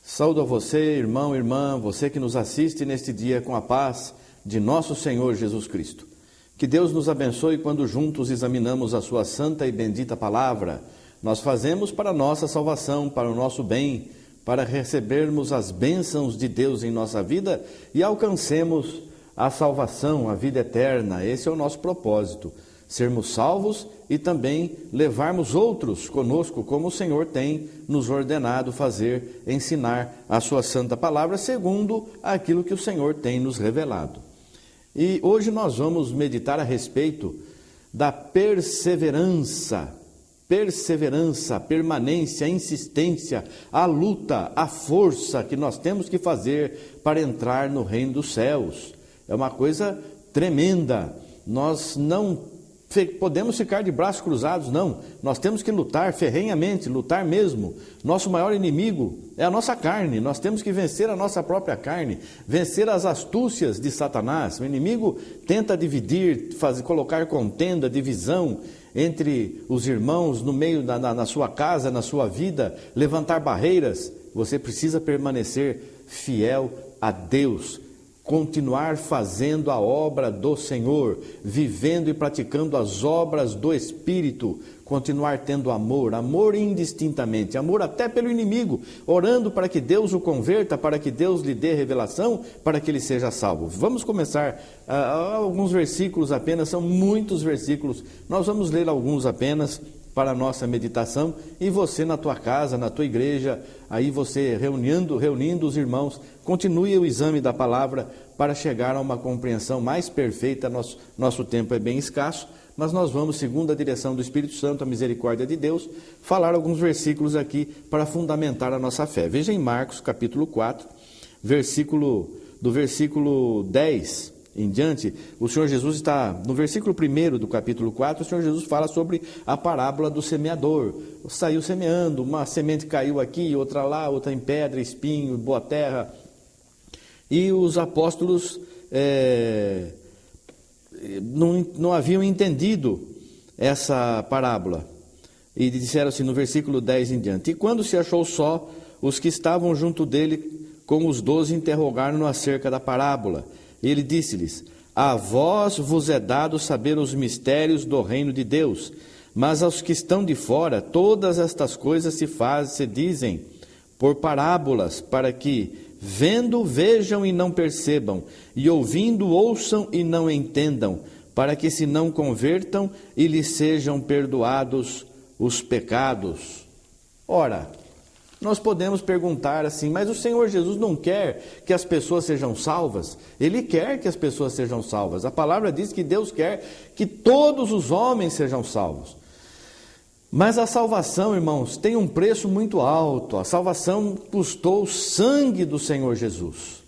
Saúdo a você, irmão, irmã, você que nos assiste neste dia com a paz de nosso Senhor Jesus Cristo. Que Deus nos abençoe quando juntos examinamos a sua santa e bendita palavra. Nós fazemos para a nossa salvação, para o nosso bem, para recebermos as bênçãos de Deus em nossa vida e alcancemos a salvação, a vida eterna. Esse é o nosso propósito, sermos salvos e também levarmos outros conosco, como o Senhor tem nos ordenado fazer, ensinar a sua santa palavra, segundo aquilo que o Senhor tem nos revelado. E hoje nós vamos meditar a respeito da perseverança, permanência, insistência, a luta, a força que nós temos que fazer para entrar no reino dos céus. É uma coisa tremenda. Nós não podemos ficar de braços cruzados, não. Nós temos que lutar ferrenhamente, lutar mesmo. Nosso maior inimigo é a nossa carne. Nós temos que vencer a nossa própria carne, vencer as astúcias de Satanás. O inimigo tenta dividir, colocar contenda, divisão entre os irmãos no meio na sua casa, na sua vida, levantar barreiras. Você precisa permanecer fiel a Deus, continuar fazendo a obra do Senhor, vivendo e praticando as obras do Espírito, continuar tendo amor indistintamente, amor até pelo inimigo, orando para que Deus o converta, para que Deus lhe dê revelação, para que ele seja salvo. Vamos começar alguns versículos apenas, são muitos versículos, nós vamos ler alguns apenas para a nossa meditação, e você na tua casa, na tua igreja, aí você reunindo os irmãos, continue o exame da palavra para chegar a uma compreensão mais perfeita. Nosso tempo é bem escasso, mas nós vamos, segundo a direção do Espírito Santo, a misericórdia de Deus, falar alguns versículos aqui para fundamentar a nossa fé. Veja em Marcos capítulo 4, do versículo 10 em diante, o Senhor Jesus está, no versículo 1 do capítulo 4, o Senhor Jesus fala sobre a parábola do semeador. Saiu semeando, uma semente caiu aqui, outra lá, outra em pedra, espinho, boa terra. E os apóstolos não haviam entendido essa parábola. E disseram assim no versículo 10 em diante: E quando se achou só, os que estavam junto dele com os 12 interrogaram-no acerca da parábola. Ele disse-lhes: A vós vos é dado saber os mistérios do reino de Deus, mas aos que estão de fora, todas estas coisas se dizem por parábolas, para que, vendo, vejam e não percebam, e ouvindo, ouçam e não entendam, para que se não convertam e lhes sejam perdoados os pecados. Ora, nós podemos perguntar assim, mas o Senhor Jesus não quer que as pessoas sejam salvas? Ele quer que as pessoas sejam salvas. A palavra diz que Deus quer que todos os homens sejam salvos. Mas a salvação, irmãos, tem um preço muito alto. A salvação custou o sangue do Senhor Jesus.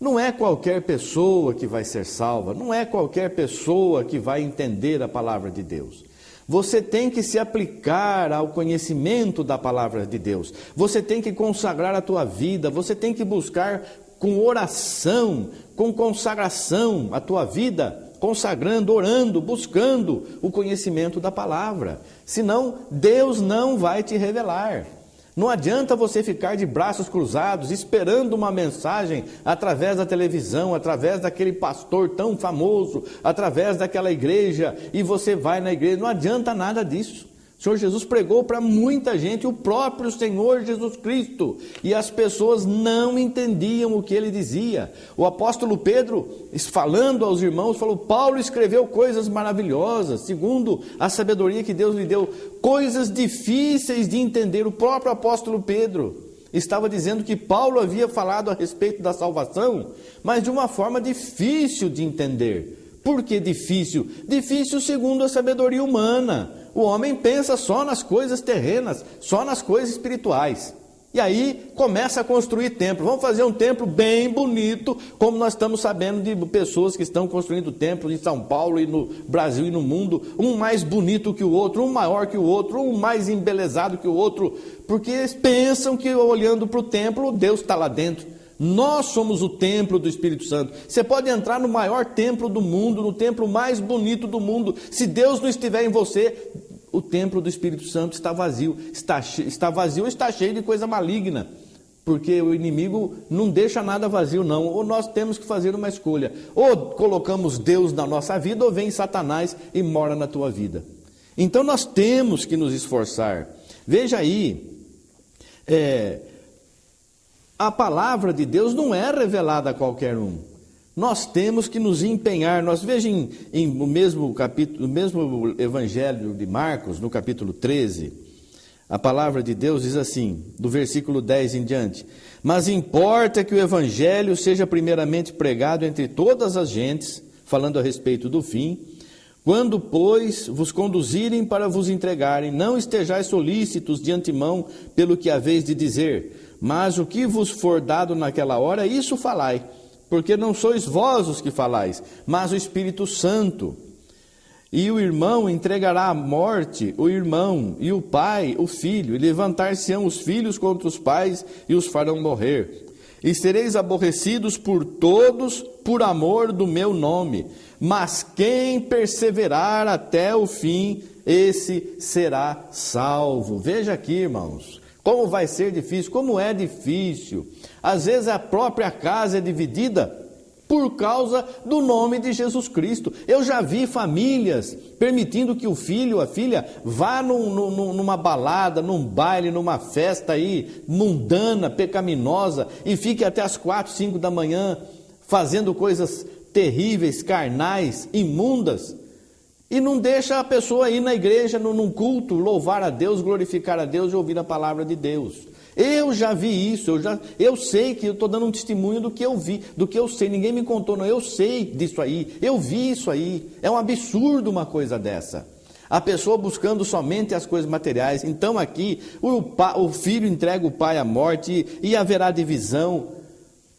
Não é qualquer pessoa que vai ser salva, não é qualquer pessoa que vai entender a palavra de Deus. Você tem que se aplicar ao conhecimento da palavra de Deus. Você tem que consagrar a tua vida. Você tem que buscar com oração, com consagração a tua vida, consagrando, orando, buscando o conhecimento da palavra. Senão, Deus não vai te revelar. Não adianta você ficar de braços cruzados, esperando uma mensagem através da televisão, através daquele pastor tão famoso, através daquela igreja, e você vai na igreja. Não adianta nada disso. O Senhor Jesus pregou para muita gente, o próprio Senhor Jesus Cristo, e as pessoas não entendiam o que ele dizia. O apóstolo Pedro, falando aos irmãos, falou: Paulo escreveu coisas maravilhosas, segundo a sabedoria que Deus lhe deu, coisas difíceis de entender. O próprio apóstolo Pedro estava dizendo que Paulo havia falado a respeito da salvação, mas de uma forma difícil de entender. Por que difícil? Difícil segundo a sabedoria humana. O homem pensa só nas coisas terrenas, só nas coisas espirituais. E aí começa a construir templo. Vamos fazer um templo bem bonito, como nós estamos sabendo de pessoas que estão construindo templos em São Paulo e no Brasil e no mundo, um mais bonito que o outro, um maior que o outro, um mais embelezado que o outro, porque eles pensam que olhando para o templo, Deus está lá dentro. Nós somos o templo do Espírito Santo. Você pode entrar no maior templo do mundo, no templo mais bonito do mundo. Se Deus não estiver em você, o templo do Espírito Santo está vazio. Está vazio, está cheio de coisa maligna. porque o inimigo não deixa nada vazio não, ou nós temos que fazer uma escolha, ou colocamos Deus na nossa vida, ou vem Satanás e mora na tua vida. Então nós temos que nos esforçar. Veja aí, a palavra de Deus não é revelada a qualquer um. Nós temos que nos empenhar. Nós vejam no mesmo capítulo, no mesmo Evangelho de Marcos, no capítulo 13, a palavra de Deus diz assim, do versículo 10 em diante: mas importa que o Evangelho seja primeiramente pregado entre todas as gentes, falando a respeito do fim. Quando, pois, vos conduzirem para vos entregarem, não estejais solícitos de antemão pelo que haveis de dizer, mas o que vos for dado naquela hora, isso falai, porque não sois vós os que falais, mas o Espírito Santo. E o irmão entregará à morte o irmão, e o pai o filho, e levantar-se-ão os filhos contra os pais, e os farão morrer. E sereis aborrecidos por todos, por amor do meu nome. Mas quem perseverar até o fim, esse será salvo. Veja aqui, irmãos, como vai ser difícil, como é difícil. Às vezes a própria casa é dividida por causa do nome de Jesus Cristo. Eu já vi famílias permitindo que o filho, a filha, vá numa balada, num baile, numa festa aí, mundana, pecaminosa, e fique até as 4, 5 da manhã, fazendo coisas terríveis, carnais, imundas, e não deixa a pessoa ir na igreja, num culto, louvar a Deus, glorificar a Deus e ouvir a palavra de Deus. Eu já vi isso, eu sei que eu estou dando um testemunho do que eu vi, do que eu sei, ninguém me contou, não, eu sei disso aí, eu vi isso aí, é um absurdo uma coisa dessa. A pessoa buscando somente as coisas materiais. Então aqui, o filho entrega o pai à morte e haverá divisão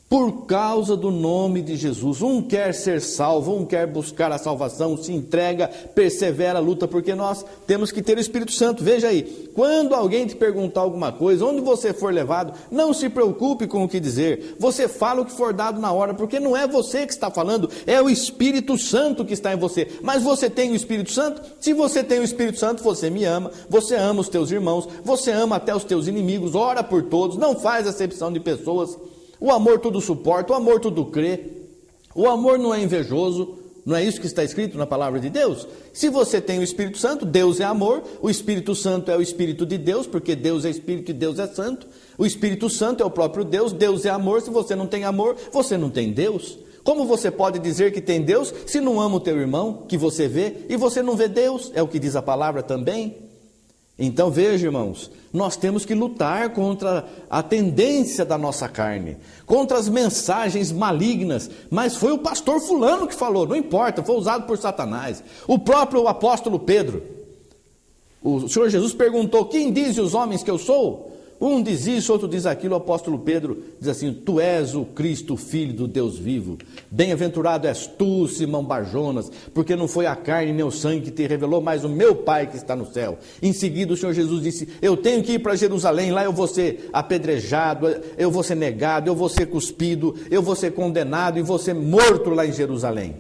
por causa do nome de Jesus. Um quer ser salvo, um quer buscar a salvação, se entrega, persevera, luta, porque nós temos que ter o Espírito Santo. Veja aí, quando alguém te perguntar alguma coisa, onde você for levado, não se preocupe com o que dizer. Você fala o que for dado na hora, porque não é você que está falando, é o Espírito Santo que está em você. Mas você tem o Espírito Santo? Se você tem o Espírito Santo, você me ama, você ama os teus irmãos, você ama até os teus inimigos, ora por todos, não faz acepção de pessoas. O amor tudo suporta, o amor tudo crê, o amor não é invejoso, não é isso que está escrito na palavra de Deus? Se você tem o Espírito Santo, Deus é amor, o Espírito Santo é o Espírito de Deus, porque Deus é Espírito e Deus é Santo, o Espírito Santo é o próprio Deus, Deus é amor. Se você não tem amor, você não tem Deus. Como você pode dizer que tem Deus se não ama o teu irmão, que você vê, e você não vê Deus? É o que diz a palavra também. Então veja, irmãos, nós temos que lutar contra a tendência da nossa carne, contra as mensagens malignas. Mas foi o pastor fulano que falou, não importa, foi usado por Satanás. O próprio apóstolo Pedro, o Senhor Jesus perguntou: quem dizem os homens que eu sou? Um diz isso, outro diz aquilo. O apóstolo Pedro diz assim: tu és o Cristo, filho do Deus vivo. Bem-aventurado és tu, Simão Barjonas, porque não foi a carne nem o sangue que te revelou, mas o meu Pai que está no céu. Em seguida o Senhor Jesus disse: eu tenho que ir para Jerusalém, lá eu vou ser apedrejado, eu vou ser negado, eu vou ser cuspido, eu vou ser condenado e vou ser morto lá em Jerusalém.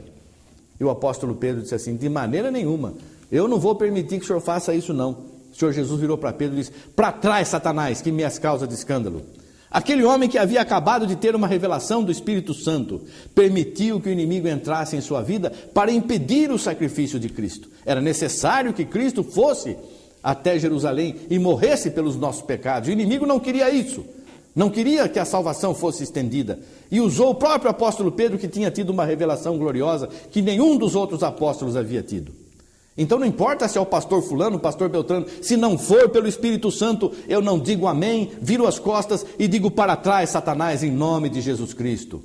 E o apóstolo Pedro disse assim: de maneira nenhuma, eu não vou permitir que o Senhor faça isso não. O Senhor Jesus virou para Pedro e disse: para trás, Satanás, que me és causa de escândalo. Aquele homem que havia acabado de ter uma revelação do Espírito Santo permitiu que o inimigo entrasse em sua vida para impedir o sacrifício de Cristo. Era necessário que Cristo fosse até Jerusalém e morresse pelos nossos pecados. O inimigo não queria isso, não queria que a salvação fosse estendida, e usou o próprio apóstolo Pedro, que tinha tido uma revelação gloriosa que nenhum dos outros apóstolos havia tido. Então não importa se é o pastor fulano, o pastor Beltrano, se não for pelo Espírito Santo, eu não digo amém, viro as costas e digo para trás, Satanás, em nome de Jesus Cristo.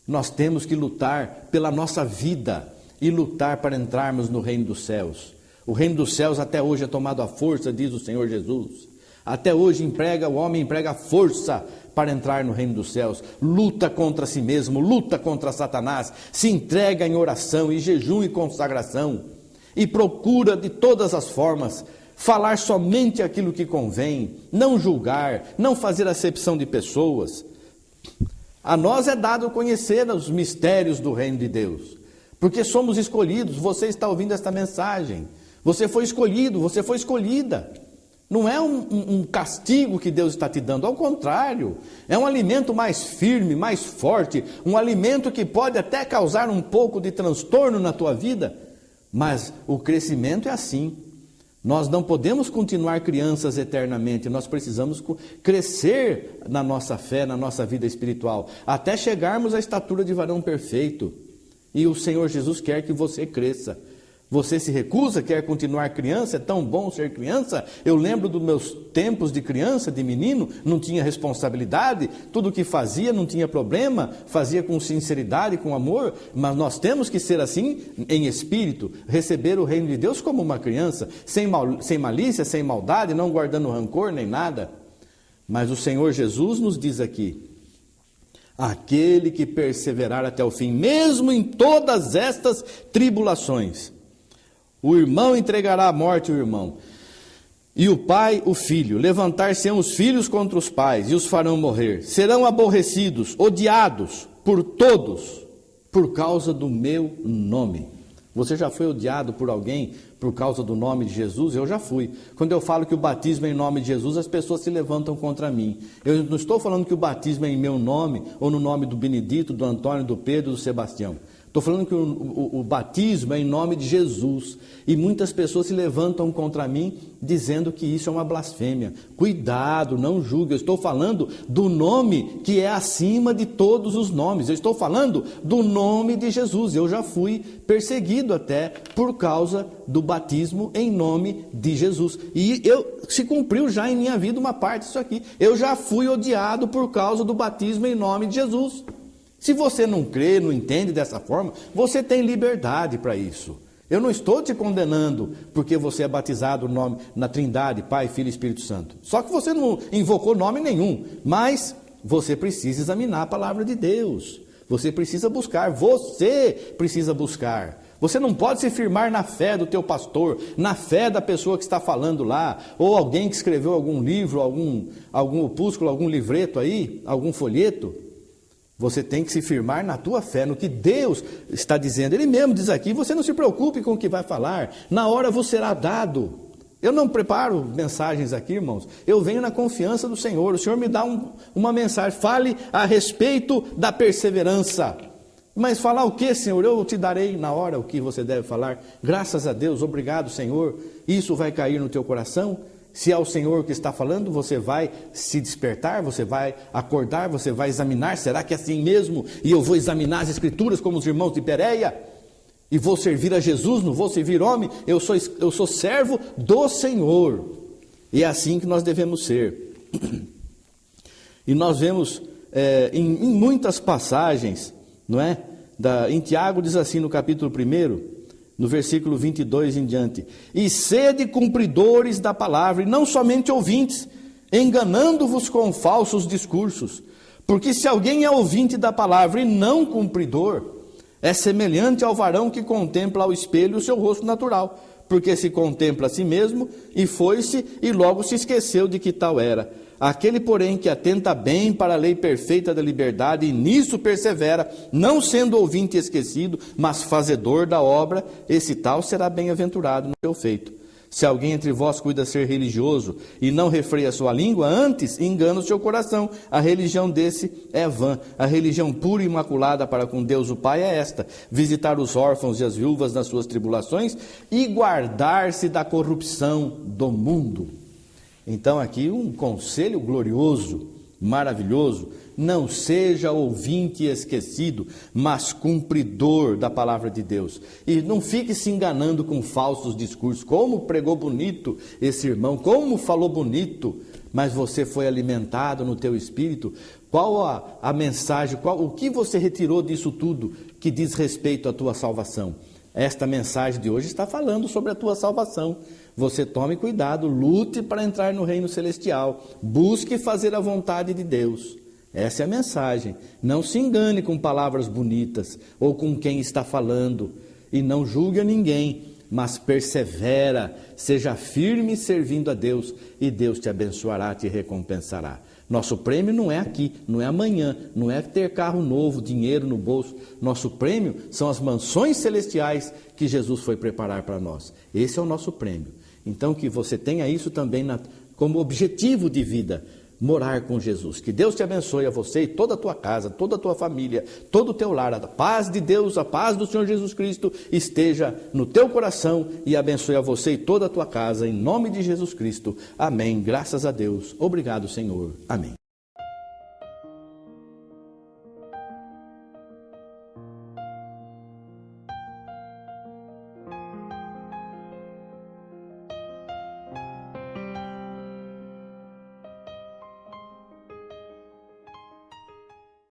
Nós temos que lutar pela nossa vida e lutar para entrarmos no reino dos céus. O reino dos céus até hoje é tomado à força, diz o Senhor Jesus. Até hoje o homem emprega força para entrar no reino dos céus. Luta contra si mesmo, luta contra Satanás, se entrega em oração, em jejum e consagração. E procura de todas as formas falar somente aquilo que convém, não julgar, não fazer acepção de pessoas. A nós é dado conhecer os mistérios do reino de Deus, porque somos escolhidos. Você está ouvindo esta mensagem, você foi escolhido, você foi escolhida. Não é um castigo que Deus está te dando, ao contrário, é um alimento mais firme, mais forte, um alimento que pode até causar um pouco de transtorno na tua vida, mas o crescimento é assim. Nós não podemos continuar crianças eternamente, nós precisamos crescer na nossa fé, na nossa vida espiritual, até chegarmos à estatura de varão perfeito. E o Senhor Jesus quer que você cresça. Você se recusa, quer continuar criança, é tão bom ser criança. Eu lembro dos meus tempos de criança, de menino, não tinha responsabilidade, tudo o que fazia não tinha problema, fazia com sinceridade, com amor, mas nós temos que ser assim em espírito, receber o reino de Deus como uma criança, sem malícia, sem maldade, não guardando rancor nem nada. Mas o Senhor Jesus nos diz aqui: aquele que perseverar até o fim, mesmo em todas estas tribulações, o irmão entregará à morte o irmão, e o pai o filho. Levantar-se-ão os filhos contra os pais, e os farão morrer. Serão aborrecidos, odiados por todos, por causa do meu nome. Você já foi odiado por alguém por causa do nome de Jesus? Eu já fui. Quando eu falo que o batismo é em nome de Jesus, as pessoas se levantam contra mim. Eu não estou falando que o batismo é em meu nome, ou no nome do Benedito, do Antônio, do Pedro, do Sebastião. Estou falando que o batismo é em nome de Jesus. E muitas pessoas se levantam contra mim dizendo que isso é uma blasfêmia. Cuidado, não julgue. Eu estou falando do nome que é acima de todos os nomes. Eu estou falando do nome de Jesus. Eu já fui perseguido até por causa do batismo em nome de Jesus. E se cumpriu já em minha vida uma parte disso aqui. Eu já fui odiado por causa do batismo em nome de Jesus. Se você não crê, não entende dessa forma, você tem liberdade para isso. Eu não estou te condenando porque você é batizado no nome, na Trindade, Pai, Filho e Espírito Santo. Só que você não invocou nome nenhum, mas você precisa examinar a palavra de Deus. Você precisa buscar, Você não pode se firmar na fé do teu pastor, na fé da pessoa que está falando lá, ou alguém que escreveu algum livro, algum opúsculo, algum livreto aí, algum folheto. Você tem que se firmar na tua fé, no que Deus está dizendo. Ele mesmo diz aqui: você não se preocupe com o que vai falar, na hora vos será dado. Eu não preparo mensagens aqui, irmãos, eu venho na confiança do Senhor. O Senhor me dá uma mensagem, fale a respeito da perseverança. Mas falar o que, Senhor? Eu te darei na hora o que você deve falar. Graças a Deus, obrigado, Senhor. Isso vai cair no teu coração. Se é o Senhor que está falando, você vai se despertar, você vai acordar, você vai examinar, será que é assim mesmo? E eu vou examinar as Escrituras como os irmãos de Bereia, e vou servir a Jesus, não vou servir homem, eu sou servo do Senhor. E é assim que nós devemos ser. E nós vemos em muitas passagens, não é? Em Tiago diz assim no capítulo 1, no versículo 22 em diante: e sede cumpridores da palavra, e não somente ouvintes, enganando-vos com falsos discursos. Porque se alguém é ouvinte da palavra e não cumpridor, é semelhante ao varão que contempla ao espelho o seu rosto natural, porque se contempla a si mesmo, e foi-se, e logo se esqueceu de que tal era. Aquele, porém, que atenta bem para a lei perfeita da liberdade, e nisso persevera, não sendo ouvinte esquecido, mas fazedor da obra, esse tal será bem-aventurado no seu feito. Se alguém entre vós cuida ser religioso e não refreia sua língua, antes engana o seu coração. A religião desse é vã. A religião pura e imaculada para com Deus o Pai é esta: visitar os órfãos e as viúvas nas suas tribulações e guardar-se da corrupção do mundo. Então aqui um conselho glorioso, maravilhoso: não seja ouvinte esquecido, mas cumpridor da palavra de Deus. E não fique se enganando com falsos discursos. Como pregou bonito esse irmão, como falou bonito, mas você foi alimentado no teu espírito. Qual a mensagem, o que você retirou disso tudo que diz respeito à tua salvação? Esta mensagem de hoje está falando sobre a tua salvação. Você tome cuidado, lute para entrar no reino celestial, busque fazer a vontade de Deus. Essa é a mensagem. Não se engane com palavras bonitas ou com quem está falando, e não julgue a ninguém, mas persevera, seja firme servindo a Deus, e Deus te abençoará, te recompensará. Nosso prêmio não é aqui, não é amanhã, não é ter carro novo, dinheiro no bolso. Nosso prêmio são as mansões celestiais que Jesus foi preparar para nós. Esse é o nosso prêmio. Então, que você tenha isso também como objetivo de vida, morar com Jesus. Que Deus te abençoe a você e toda a tua casa, toda a tua família, todo o teu lar. A paz de Deus, a paz do Senhor Jesus Cristo esteja no teu coração e abençoe a você e toda a tua casa, em nome de Jesus Cristo. Amém. Graças a Deus. Obrigado, Senhor. Amém.